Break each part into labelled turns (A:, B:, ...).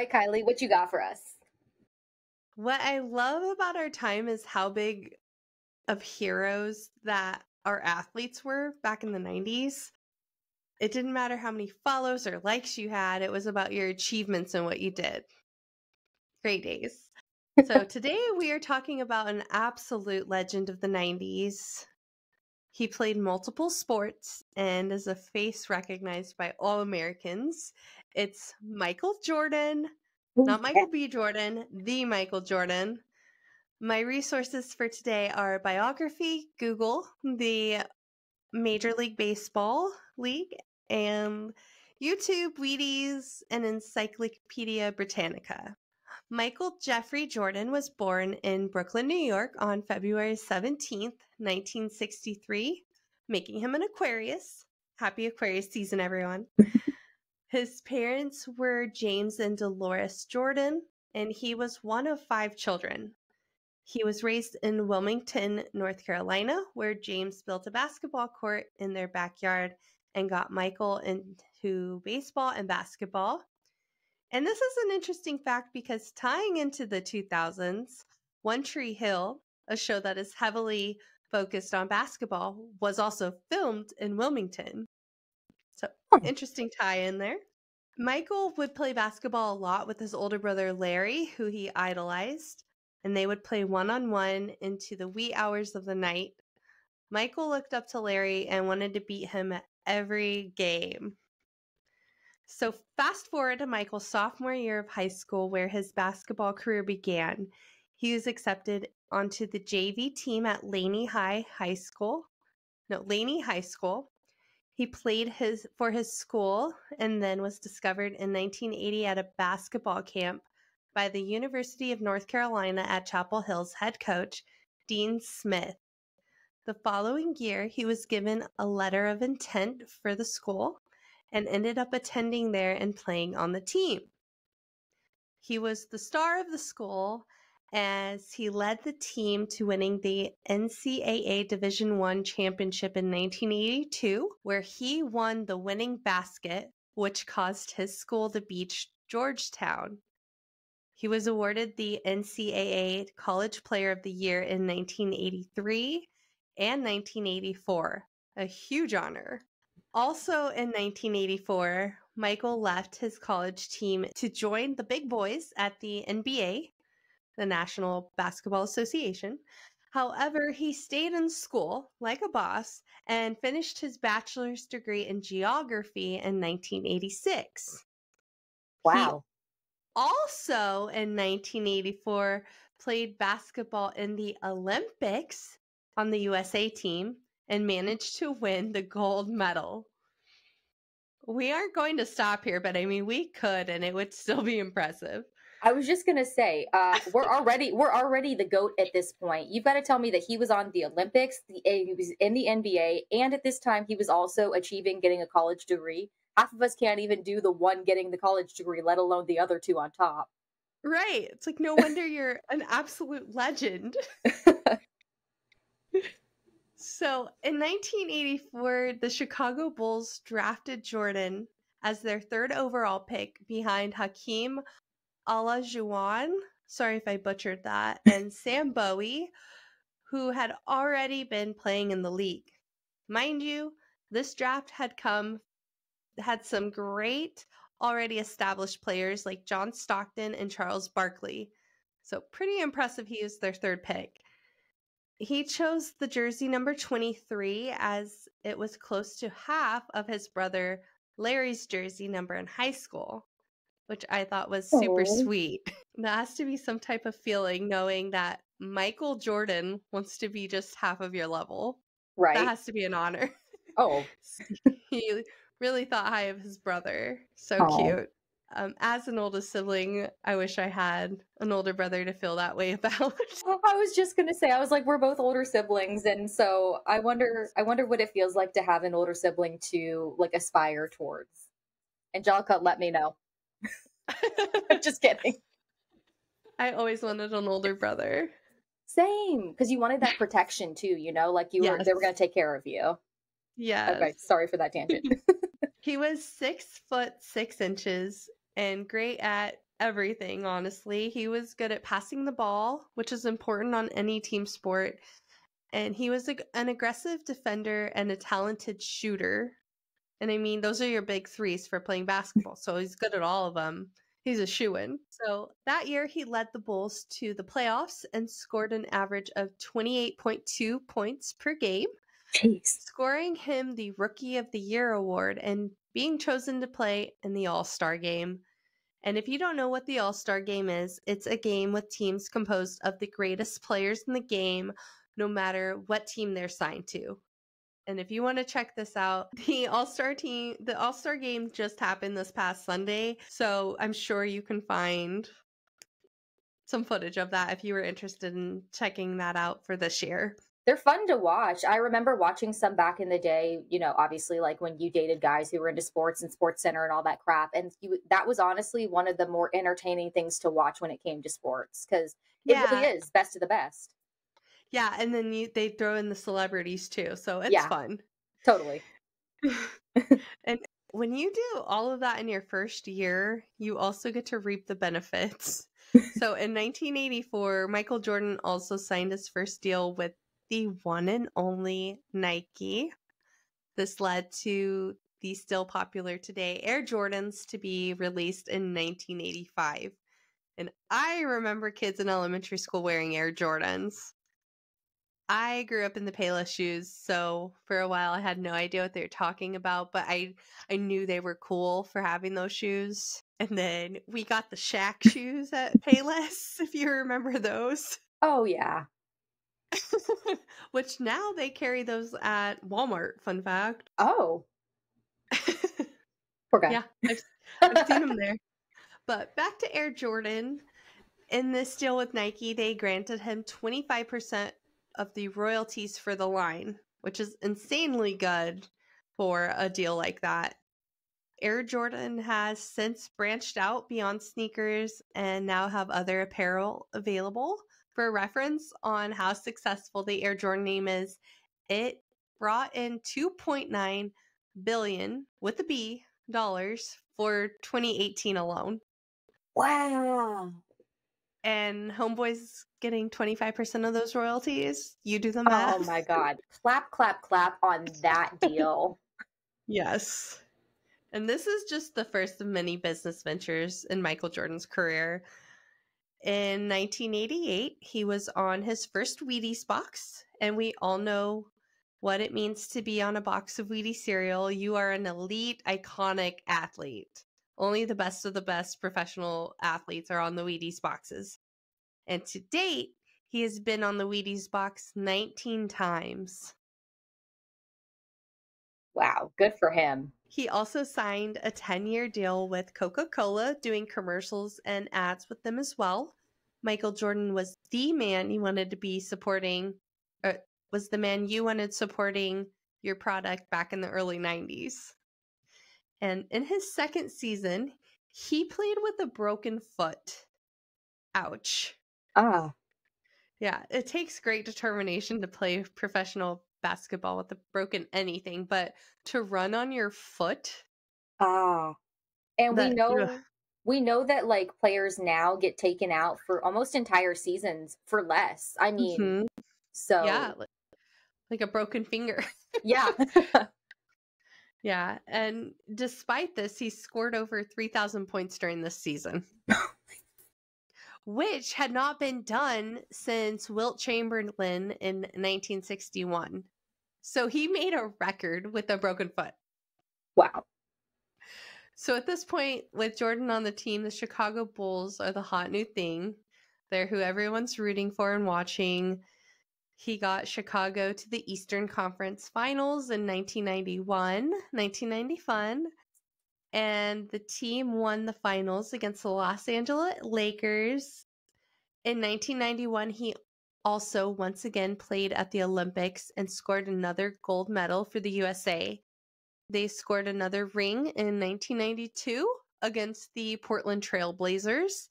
A: right, Kylie, what you got for us?
B: What I love about our time is how big of heroes that our athletes were back in the 90s. It didn't matter how many follows or likes you had, it was about your achievements and what you did. Great days. So today we are talking about an absolute legend of the 90s. He played multiple sports and is a face recognized by all Americans. It's Michael Jordan, not Michael B. Jordan, the Michael Jordan. My resources for today are biography, Google, the Major League Baseball League, and YouTube, Wheaties, and Encyclopedia Britannica. Michael Jeffrey Jordan was born in Brooklyn, New York on February 17th, 1963, making him an Aquarius. Happy Aquarius season, everyone. His parents were James and Dolores Jordan, and he was one of 5 children. He was raised in Wilmington, North Carolina, where James built a basketball court in their backyard and got Michael into baseball and basketball. And this is an interesting fact because tying into the 2000s, One Tree Hill, a show that is heavily focused on basketball, was also filmed in Wilmington. So, interesting tie in there. Michael would play basketball a lot with his older brother Larry, who he idolized, and they would play one-on-one into the wee hours of the night. Michael looked up to Larry and wanted to beat him at every game. So fast forward to Michael's sophomore year of high school, where his basketball career began. He was accepted onto the JV team at Laney High School. He played for his school and then was discovered in 1980 at a basketball camp by the University of North Carolina at Chapel Hill's head coach, Dean Smith. The following year, he was given a letter of intent for the school and ended up attending there and playing on the team. He was the star of the school as he led the team to winning the NCAA Division I championship in 1982, where he won the winning basket, which caused his school to beat Georgetown. He was awarded the NCAA College Player of the Year in 1983 and 1984, a huge honor. Also in 1984, Michael left his college team to join the big boys at the NBA, the National Basketball Association. However, he stayed in school like a boss and finished his bachelor's degree in geography in 1986.
A: Wow.
B: He also in 1984 played basketball in the Olympics on the USA team and managed to win the gold medal. We aren't going to stop here, but I mean, we could, and it would still be impressive.
A: I was just gonna say, we're already the GOAT at this point. You've got to tell me that he was on the Olympics, he was in the NBA, and at this time he was also achieving getting a college degree. Half of us can't even do the one getting the college degree, let alone the other 2 on top.
B: Right. It's like, no wonder you're an absolute legend. So in 1984, the Chicago Bulls drafted Jordan as their 3rd overall pick behind Hakeem Olajuwon, sorry if I butchered that, and Sam Bowie, who had already been playing in the league. Mind you, this draft had some great already established players like John Stockton and Charles Barkley. So pretty impressive he was their 3rd pick. He chose the jersey number 23 as it was close to half of his brother Larry's jersey number in high school, which I thought was super sweet. That has to be some type of feeling knowing that Michael Jordan wants to be just half of your level.
A: Right.
B: That has to be an honor.
A: Oh.
B: He really thought high of his brother. So cute. As an oldest sibling, I wish I had an older brother to feel that way about.
A: I was just gonna say, I was like, we're both older siblings, and so I wonder what it feels like to have an older sibling to like aspire towards. Angelica, let me know. I'm just kidding.
B: I always wanted an older brother.
A: Same, because you wanted that protection too, like they were gonna take care of you.
B: Yes.
A: Okay, sorry for that tangent.
B: He was 6'6" and great at everything, honestly. He was good at passing the ball, which is important on any team sport. And he was an aggressive defender and a talented shooter. And I mean, those are your big threes for playing basketball. So he's good at all of them. He's a shoo-in. So that year, he led the Bulls to the playoffs and scored an average of 28.2 points per game,
A: Jeez.
B: scoring him the Rookie of the Year award and being chosen to play in the All-Star game. And if you don't know what the All-Star game is, it's a game with teams composed of the greatest players in the game, no matter what team they're signed to. And if you want to check this out, the All-Star game just happened this past Sunday. So I'm sure you can find some footage of that if you were interested in checking that out for this year.
A: They're fun to watch. I remember watching some back in the day, obviously like when you dated guys who were into sports and Sports Center and all that crap. And that was honestly one of the more entertaining things to watch when it came to sports, because it really is best of the best.
B: Yeah, and then they throw in the celebrities too, so it's fun.
A: Totally.
B: And when you do all of that in your first year, you also get to reap the benefits. So in 1984, Michael Jordan also signed his first deal with the one and only Nike. This led to the still popular today Air Jordans to be released in 1985. And I remember kids in elementary school wearing Air Jordans. I grew up in the Payless shoes, so for a while I had no idea what they were talking about, but I knew they were cool for having those shoes. And then we got the Shaq shoes at Payless, if you remember those.
A: Oh, yeah.
B: Which now they carry those at Walmart, fun fact.
A: Oh. Poor guy.
B: Yeah, I've seen them there. But back to Air Jordan. In this deal with Nike, they granted him 25% of the royalties for the line, which is insanely good for a deal like that. Air Jordan has since branched out beyond sneakers and now have other apparel available. For reference on how successful the Air Jordan name is, it brought in $2.9 billion with a B dollars for 2018 alone.
A: Wow.
B: And Homeboy's getting 25% of those royalties. You do the math.
A: Oh my God. Clap, clap, clap on that deal.
B: Yes. And this is just the first of many business ventures in Michael Jordan's career. In 1988, he was on his first Wheaties box, and we all know what it means to be on a box of Wheaties cereal. You are an elite, iconic athlete. Only the best of the best professional athletes are on the Wheaties boxes. And to date, he has been on the Wheaties box 19 times.
A: Wow, good for him.
B: He also signed a 10-year deal with Coca-Cola, doing commercials and ads with them as well. Michael Jordan was the man you wanted to be supporting, or was the man you wanted supporting your product back in the early 90s. And in his second season, he played with a broken foot. Ouch.
A: Ah.
B: Yeah, it takes great determination to play professional basketball with a broken anything, but to run on your foot.
A: Ah. And we know that like players now get taken out for almost entire seasons for less. I mean, so
B: yeah, like a broken finger.
A: Yeah.
B: Yeah, and despite this, he scored over 3,000 points during this season. Which had not been done since Wilt Chamberlain in 1961. So he made a record with a broken foot.
A: Wow.
B: So at this point, with Jordan on the team, the Chicago Bulls are the hot new thing. They're who everyone's rooting for and watching. He got Chicago to the Eastern Conference Finals in 1991, 1990 fun. And the team won the finals against the Los Angeles Lakers. In 1991, he also once again played at the Olympics and scored another gold medal for the USA. They scored another ring in 1992 against the Portland Trail Blazers.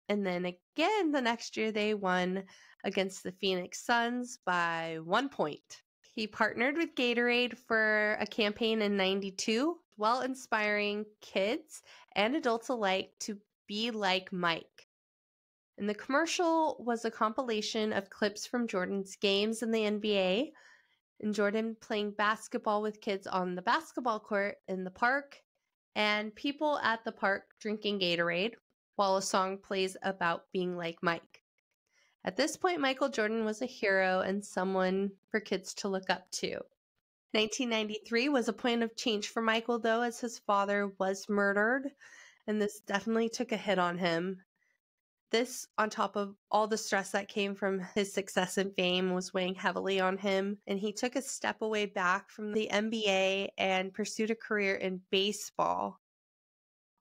B: And then again, the next year, they won against the Phoenix Suns by 1 point. He partnered with Gatorade for a campaign in 92, while inspiring kids and adults alike to Be Like Mike. And the commercial was a compilation of clips from Jordan's games in the NBA, and Jordan playing basketball with kids on the basketball court in the park, and people at the park drinking Gatorade while a song plays about being like Mike. At this point, Michael Jordan was a hero and someone for kids to look up to. 1993 was a point of change for Michael, though, as his father was murdered, and this definitely took a hit on him. This, on top of all the stress that came from his success and fame, was weighing heavily on him, and he took a step away back from the NBA and pursued a career in baseball.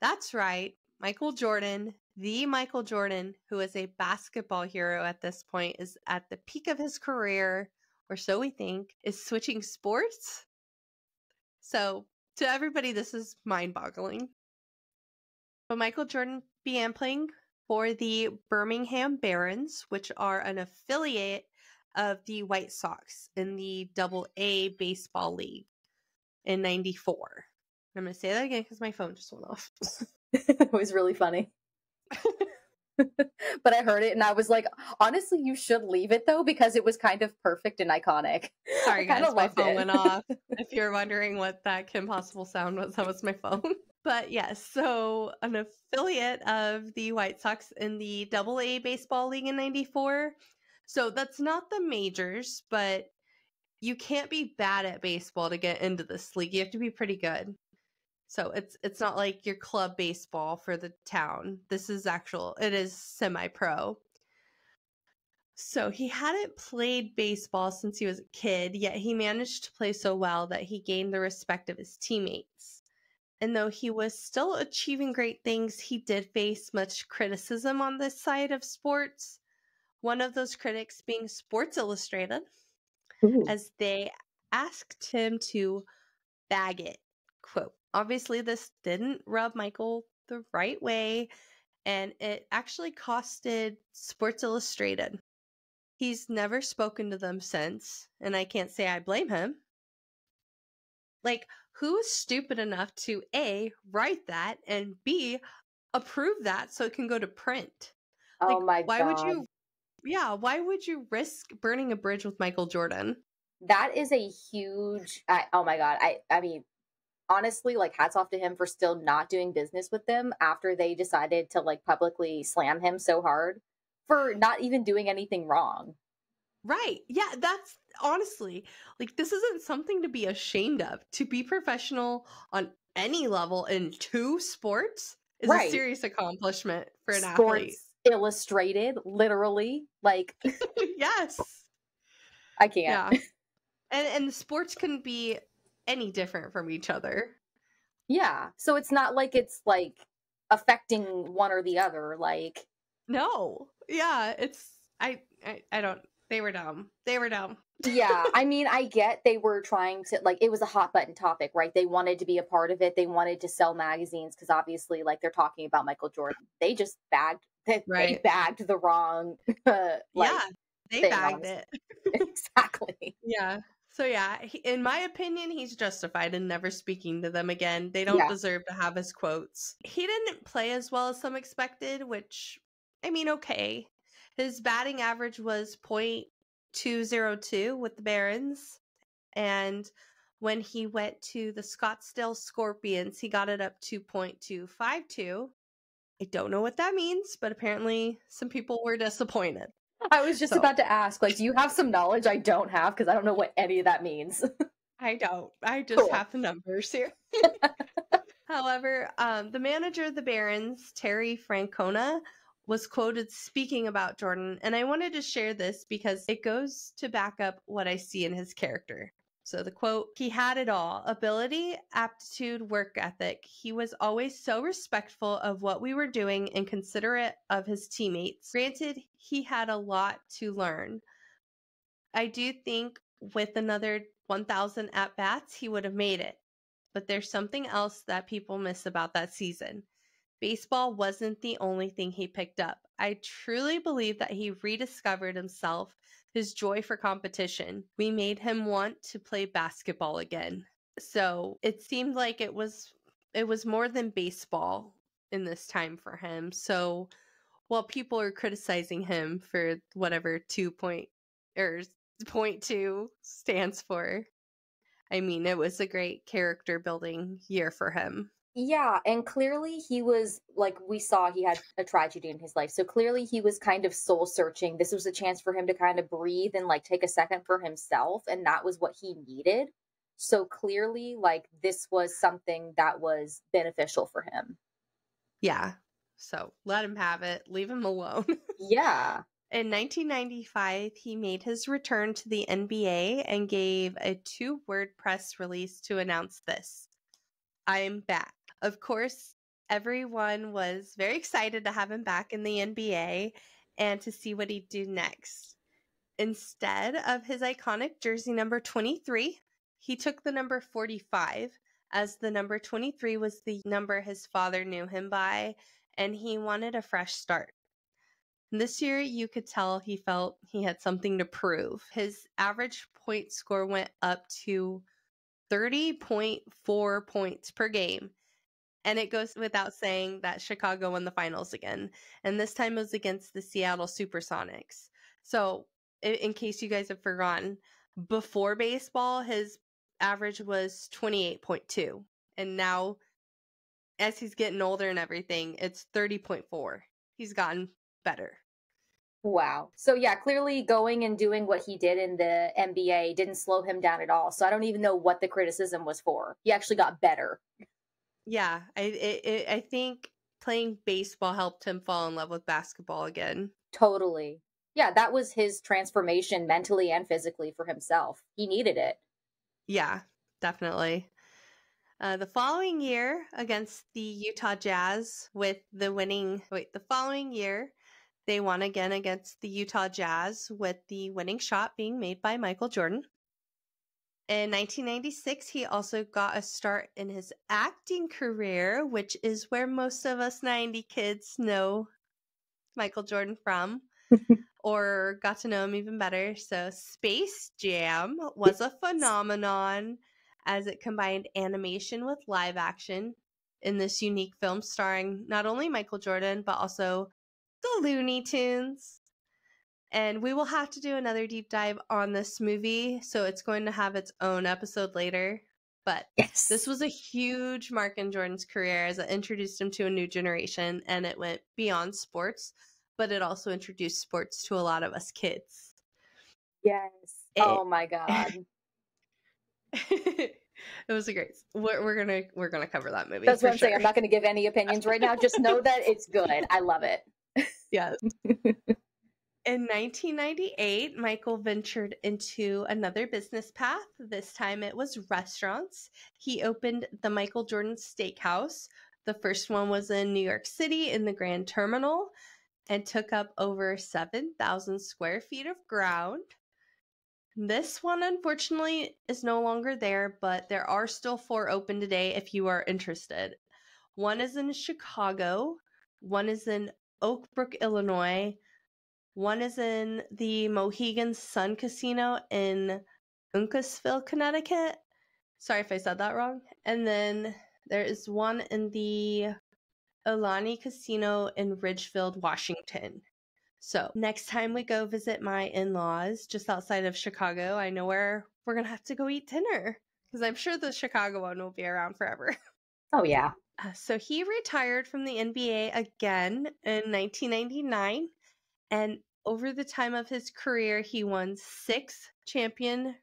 B: That's right, Michael Jordan, the Michael Jordan, who is a basketball hero at this point, is at the peak of his career, or so we think, is switching sports. So, to everybody, this is mind-boggling. But Michael Jordan began playing for the Birmingham Barons, which are an affiliate of the White Sox in the Double-A Baseball League in 94. I'm going to say that again because my phone just went off.
A: It was really funny. But I heard it and I was like, honestly, you should leave it though, because it was kind of perfect and iconic.
B: Sorry,
A: I kinda
B: guys, my
A: loved
B: phone
A: it.
B: went off. If you're wondering what that Kim Possible sound was, that was my phone. But yes, so an affiliate of the White Sox in the Double-A Baseball League in 94. So that's not the majors, but you can't be bad at baseball to get into this league. You have to be pretty good. So it's not like your club baseball for the town. This is it is semi-pro. So he hadn't played baseball since he was a kid, yet he managed to play so well that he gained the respect of his teammates. And though he was still achieving great things, he did face much criticism on this side of sports. One of those critics being Sports Illustrated,
A: Ooh.
B: as they asked him to bag it. Quote, obviously, this didn't rub Michael the right way, and it actually costed Sports Illustrated. He's never spoken to them since, and I can't say I blame him. Like, who is stupid enough to A, write that, and B, approve that so it can go to print?
A: Oh
B: Like,
A: my
B: why would
A: God.
B: why would you risk burning a bridge with Michael Jordan?
A: That is a huge, oh my God. I mean, honestly, like hats off to him for still not doing business with them after they decided to like publicly slam him so hard for not even doing anything wrong.
B: Right. Yeah, that's honestly, like, this isn't something to be ashamed of. To be professional on any level in two sports is a
A: Right.
B: serious accomplishment for an athlete.
A: Sports Illustrated, literally. Like,
B: Yes.
A: I can't.
B: Yeah. And the sports couldn't be any different from each other.
A: Yeah. So it's not like it's like affecting one or the other. Like,
B: No. Yeah, it's I don't they were dumb. They were dumb.
A: yeah, I mean, I get they were trying to, like, it was a hot button topic, right? They wanted to be a part of it. They wanted to sell magazines because obviously, like, they're talking about Michael Jordan. They just they
B: Right.
A: bagged the wrong, like,
B: Yeah, they
A: thing,
B: bagged
A: honestly.
B: it.
A: Exactly.
B: Yeah. So yeah, in my opinion, he's justified in never speaking to them again. They don't
A: Yeah.
B: deserve to have his quotes. He didn't play as well as some expected, which, I mean, okay. His batting average was .202 with the Barons, and when he went to the Scottsdale Scorpions, he got it up to .252. I don't know what that means, but apparently some people were disappointed.
A: I was just
B: So-
A: about to ask, like, do you have some knowledge I don't have? Because I don't know what any of that means.
B: I don't. I just
A: Cool.
B: have the numbers here. However, the manager of the Barons, Terry Francona, was quoted speaking about Jordan, and I wanted to share this because it goes to back up what I see in his character. So the quote, he had it all: ability, aptitude, work ethic. He was always so respectful of what we were doing and considerate of his teammates. Granted, he had a lot to learn. I do think with another 1,000 at-bats, he would have made it. But there's something else that people miss about that season. Baseball wasn't the only thing he picked up. I truly believe that he rediscovered himself, his joy for competition. We made him want to play basketball again. So it seemed like it was more than baseball. in this time for him. So while people are criticizing him for whatever 2.2 stands for, I mean, it was a great character building year for him.
A: Yeah, and clearly he was like we saw he had a tragedy in his life. So clearly he was kind of soul searching. This was a chance for him to kind of breathe and like take a second for himself, and that was what he needed. So clearly like this was something that was beneficial for him.
B: Yeah. So let him have it. Leave him alone.
A: Yeah.
B: In 1995, he made his return to the NBA and gave a 2-word press release to announce this: I'm back. Of course, everyone was very excited to have him back in the NBA and to see what he'd do next. Instead of his iconic jersey number 23, he took the number 45, as the number 23 was the number his father knew him by, and he wanted a fresh start. This year, you could tell he felt he had something to prove. His average point score went up to 30.4 points per game. And it goes without saying that Chicago won the finals again. And this time it was against the Seattle Supersonics. So, in case you guys have forgotten, before baseball, his average was 28.2. And now, as he's getting older and everything, it's 30.4. He's gotten better.
A: Wow. So yeah, clearly going and doing what he did in the NBA didn't slow him down at all. So I don't even know what the criticism was for. He actually got better.
B: Yeah, I think playing baseball helped him fall in love with basketball again.
A: Totally. Yeah, that was his transformation mentally and physically for himself. He needed it.
B: Yeah, definitely. The following year against the Utah Jazz with the winning, the following year they won again against the Utah Jazz with the winning shot being made by Michael Jordan. In 1996, he also got a start in his acting career, which is where most of us 90 kids know Michael Jordan from, or got to know him even better. So Space Jam was a phenomenon as it combined animation with live action in this unique film starring not only Michael Jordan, but also the Looney Tunes. And we will have to do another deep dive on this movie, so it's going to have its own episode later. But
A: Yes.
B: this was a huge mark in Jordan's career as it introduced him to a new generation, and it went beyond sports, but it also introduced sports to a lot of us kids.
A: Yes. Oh my God.
B: It was a great. We're gonna cover that movie.
A: That's what
B: for
A: I'm
B: sure.
A: saying. I'm not going to give any opinions right now. Just know that it's good. I love it.
B: Yeah. In 1998, Michael ventured into another business path. This time it was restaurants. He opened the Michael Jordan Steakhouse. The first one was in New York City in the Grand Terminal and took up over 7,000 square feet of ground. This one, unfortunately, is no longer there, but there are still 4 open today if you are interested. One is in Chicago, one is in Oak Brook, Illinois, one is in the Mohegan Sun Casino in Uncasville, Connecticut. Sorry if I said that wrong. And then there is one in the Ilani Casino in Ridgefield, Washington. So next time we go visit my in-laws just outside of Chicago, I know where we're going to have to go eat dinner because I'm sure the Chicago one will be around forever.
A: Oh, yeah.
B: So he retired from the NBA again in 1999. And over the time of his career, he won 6 champion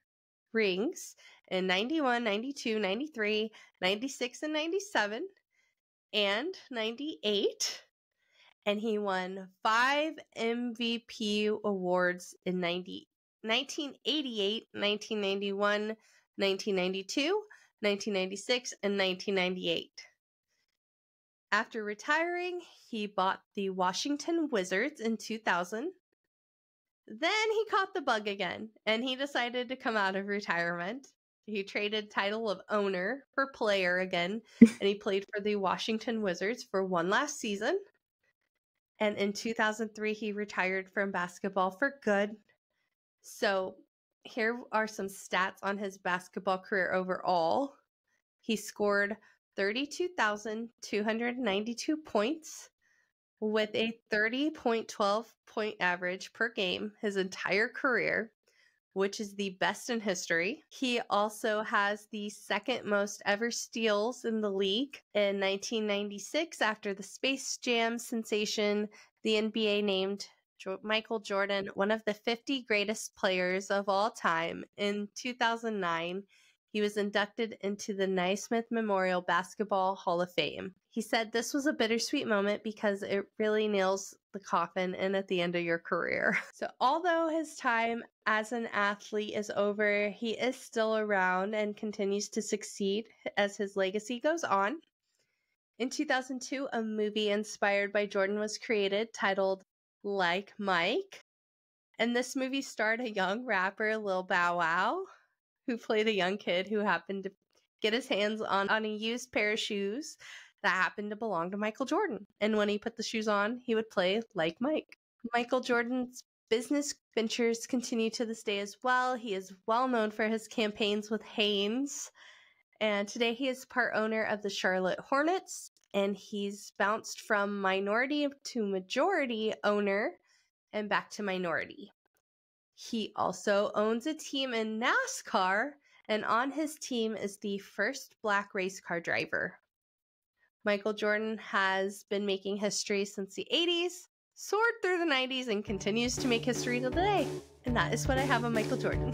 B: rings in 91, 92, 93, 96, and 97, and 98. And he won 5 MVP awards in 1988, 1991, 1992, 1996, and 1998. After retiring, he bought the Washington Wizards in 2000. Then he caught the bug again, and he decided to come out of retirement. He traded title of owner for player again, and he played for the Washington Wizards for one last season. And in 2003, he retired from basketball for good. So here are some stats on his basketball career overall. He scored 32,292 points with a 30.12 point average per game his entire career, which is the best in history. He also has the second most ever steals in the league. In 1996, after the Space Jam sensation, the NBA named Michael Jordan one of the 50 greatest players of all time. In 2009, he was inducted into the Naismith Memorial Basketball Hall of Fame. He said this was a bittersweet moment because it really nails the coffin in at the end of your career. So although his time as an athlete is over, he is still around and continues to succeed as his legacy goes on. In 2002, a movie inspired by Jordan was created titled Like Mike. And this movie starred a young rapper, Lil Bow Wow, who played a young kid who happened to get his hands on a used pair of shoes that happened to belong to Michael Jordan. And when he put the shoes on, he would play like Mike. Michael Jordan's business ventures continue to this day as well. He is well known for his campaigns with Hanes. And today he is part owner of the Charlotte Hornets. And he's bounced from minority to majority owner and back to minority. He also owns a team in NASCAR, and on his team is the first black race car driver. Michael Jordan has been making history since the 80s, soared through the 90s, and continues to make history today. And that is what I have on Michael Jordan.